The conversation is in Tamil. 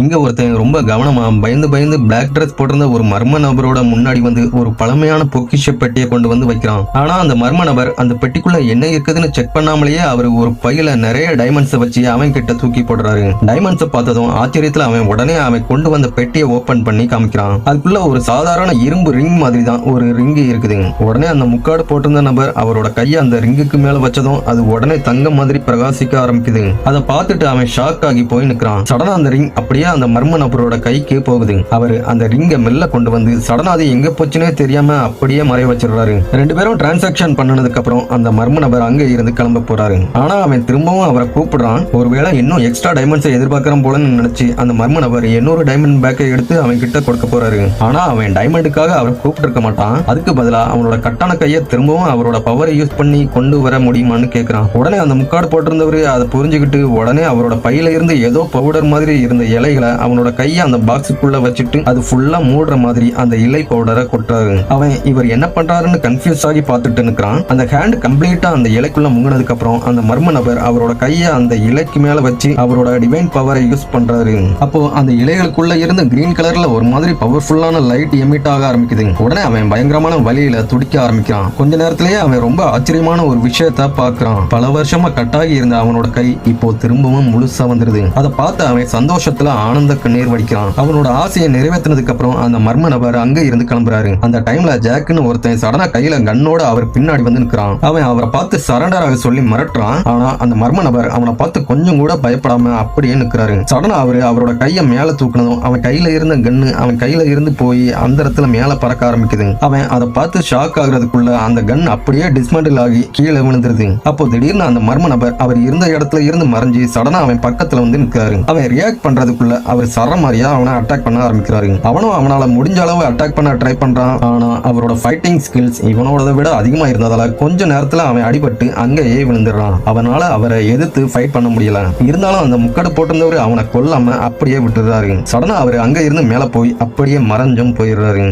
இங்க ஒருத்தன் ரொம்ப கவனமா பயந்து பயந்து பிளாக் ட்ரெஸ் போட்டிருந்த ஒரு மர்ம நபரோட முன்னாடி வந்து ஒரு பழமையான பொக்கிஷ பெட்டியை கொண்டு வந்து வைக்கிறான். ஆனா அந்த மர்ம நபர் அந்த பெட்டிக்குள்ள என்ன இருக்குதுன்னு செக் பண்ணாமலேயே அவர் ஒரு பையில நிறைய டைமண்ட்ஸை வச்சு அவன் கிட்ட தூக்கி போடுறாரு. டைமண்ட்ஸை பார்த்ததும் ஆச்சரியத்துல அவன் உடனே அவன் கொண்டு வந்த பெட்டியை ஓபன் பண்ணி காமிக்கிறான். அதுக்குள்ள ஒரு சாதாரண இரும்பு ரிங் மாதிரி தான் ஒரு ரிங்கு இருக்குது. உடனே அந்த முக்காடு போட்டிருந்த நபர் அவரோட கையை அந்த ரிங்குக்கு மேல வச்சதும் அது உடனே தங்கம் மாதிரி பிரகாசிக்க ஆரம்பிக்குது. அதை பார்த்துட்டு அவன் ஷாக் ஆகி போய் நிற்கிறான். சடனா அந்த ரிங் அப்படியே அந்த மர்ம நபரோட கைக்கு போகுது. அவரு அந்த ரிங்கை மெல்ல கொண்டு வந்து சடனா அது எங்க போச்சுன்னே தெரியாம அப்படியே மறைய வச்சிடுறாரு. ரெண்டு பேரும் டிரான்சாக்சன் பண்ணனதுக்கு அப்புறம் அந்த மர்ம நபர் அங்க இருந்து கிளம்ப போறாரு. ஆனா அவன் திரும்பவும் அவரை கூப்பிடுறான். ஒருவேளை இன்னும் எக்ஸ்ட்ரா டைமண்ட்ஸை எதிர்பார்க்கறான் போலன்னு நினைச்சு அந்த மர்ம நபர் இன்னொரு டைமண்ட் பேக்கை எடுத்து அவன் கிட்ட கொடுக்க போறாரு. ஆனா அவன் டைமண்டுக்காக அவரை கூப்பிட்டு இருக்க மாட்டான். அதுக்கு பதிலா அவனோட கட்டான கையை திரும்பவும் அவரோட பவரை யூஸ் பண்ணி கொண்டு வர முடியுமான்னு கேட்கிறான். உடனே அந்த முக்காடு போட்டிருந்தவரு அதை புரிஞ்சுக்கிட்டு உடனே அவரோட பையில இருந்து ஏதோ பவுடர் மாதிரி இருந்த இலைகளை அவனோட கையை அந்த பாக்ஸுக்குள்ள வச்சுட்டு அது ஃபுல்லா மூடுற மாதிரி அந்த இலை பவுடரை கொட்டுறாரு. அவன் இவர் என்ன பண்றாருன்னு கன்ஃபியூஸ் ஆகி பார்த்துட்டு நிற்கிறான். அந்த ஹேண்ட் கம்ப்ளீட்டா அந்த இலைக்குள்ள முங்கினதுக்கு அப்புறம் அந்த மர்ம நபர் அவரோட கையை அந்த இலைக்கு மேல வச்சு அவரோட டிவைன் பவரை யூஸ் பண்றாரு. அப்போ அந்த இலைகளுக்குள்ள இருந்து கிரீன் கலர்ல ஒரு மாதிரி பவர்ஃபுல்லான லைட் எமிட் ஆக ஆரம்பிக்குது. உடனே அவன் பயங்கரமான வலியில துடிக்க ஆரம்பிக்கிறான். கொஞ்ச நேரத்திலேயே அவன் ரொம்ப ஆச்சரியமான ஒரு விஷயத்த பார்க்கறான். பல வருஷமா கட்டாகி இருந்த அவனோட கை இப்போ திரும்பவும் முழுசா வந்துருது. அதை பார்த்து அவன் சந்தோஷத்துல ஆனந்த கண்ணீர் வடிக்கிறான். அவனோட ஆசையை நிறைவேற்றினதுக்கு அப்புறம் அந்த மர்ம நபர் அங்க இருந்து கிளம்புறாரு. அந்த டைம்ல ஜாக்னு ஒருத்தன் சடனா கையில கண்ணோட அவர் பின்னாடி வந்து நிற்கிறான். அவன் அவரை பார்த்து சரண்டர் ஆக சொல்லி மிரட்டுறான். ஆனா அந்த மர்ம நபர் அவனை பார்த்து கொஞ்சம் கூட பயப்படாம அப்படியே நிற்கிறாரு. சடனா அவரோட கையை மேல தூக்கினதும் அவன் கையில இருந்த கன்னு அவன் கையில இருந்து போய் அந்த இடத்துல மேல பறக்க ஆரம்பிக்குது. அவன் அதை பார்த்து ஷாக் ஆகுறதுக்குள்ள அந்த கன் அப்படியே டிஸ்மேண்டில் ஆகி கீழே விழுந்துருது. அப்போ திடீர்னு அந்த மர்ம நபர் அவர் இருந்த இடத்துல இருந்து மறைஞ்சு சடனா அவன் பக்கத்துல வந்து நிற்கிறாரு. அவன் ரியாக்ட் பண்றதுக்குள்ள அவர் சர மாதிரியா அவனை அட்டாக் பண்ண ஆரம்பிக்கிறாரு. அவனும் அவனால முடிஞ்ச அளவு அட்டாக் பண்ண ட்ரை பண்றான். ஆனா அவரோட ஃபைட்டிங் ஸ்கில்ஸ் இவனோட விட அதிகமா இருந்ததால கொஞ்ச நேரத்துல அவன் அடிபட்டு அங்கேயே விழுந்துடுறான். அவனால அவரை எதிர்த்து ஃபைட் பண்ண முடியல. இருந்தாலும் அந்த முக்கடை போட்டிருந்தவர் அவனை கொல்லாம அப்படியே விட்டுறாரு. சடனா அவர் அங்க இருந்து மேல போய் அப்படியே மறைஞ்சும் போயிடுறாரு.